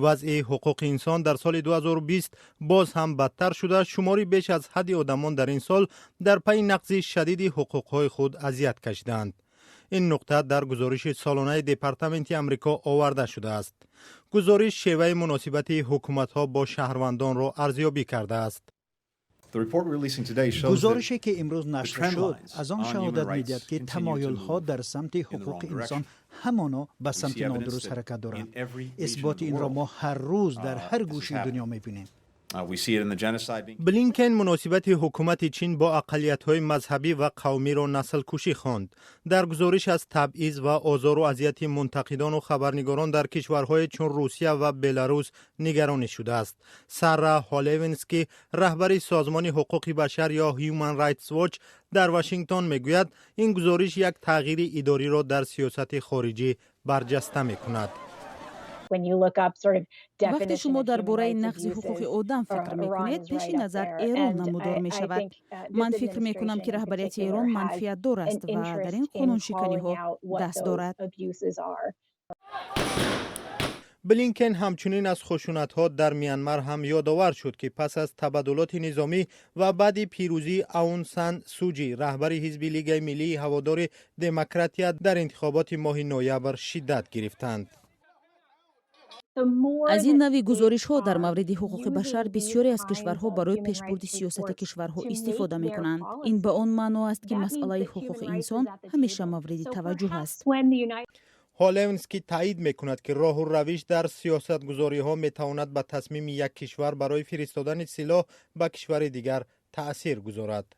وضع حقوق انسان در سال 2020 باز هم بدتر شده. شماری بیش از حد آدمان در این سال در پی نقض شدید حقوقهای خود اذیت کشیدند. این نقطه در گزارش سالانه دپارتمنت آمریکا آورده شده است. گزارش شیوه مناسبت حکومت‌ها با شهروندان را ارزیابی کرده است. گزارشی که امروز نشر شد از آن شهادت می‌دهد که تمایل‌ها در سمت حقوق انسان همانا به سمت نادرست حرکت دارند. اثبات این را ما هر روز در هر گوشه دنیا می‌بینیم. بلینکن مناسبت حکومت چین با اقلیت‌های مذهبی و قومی را نسل کشی خواند. در گزارش از تبعیض و آزار و اذیت منتقدان و خبرنگاران در کشورهای چون روسیه و بلاروس نگرانی شده است. سارا هالوینسکی رهبر سازمان حقوق بشر یا هیومن رایتس واچ در واشنگتن میگوید این گزارش یک تغییر اداری را در سیاست خارجی برجسته می‌کند. وقتی شما درباره نقض حقوق آدم فکر میکنید پیش نظر ایران نمودار می شود. من فکر میکنم که رهبریت ایران منفیت دار است و در این قانون شکنی ها دست دارد. بلینکن همچنین از خشونت‌ها در میانمار هم یادآور شد که پس از تبادلات نظامی و بعد پیروزی آون سان سوچی رهبر حزب لیگ ملی هوادار دموکراتیت در انتخابات ماه نوامبر شدت گرفتند. از این نوع گزارش ها در مورد حقوق بشر بسیاری از کشورها برای پیشبرد سیاست کشورها استفاده می کنند. این به آن معنا است که مسئله حقوق انسان همیشه مورد توجه است. هالوینسکی تایید میکند که راه و روش در سیاست گذاری ها می تواند به تصمیم یک کشور برای فرستادن سلاح به کشور دیگر تأثیر گذارد.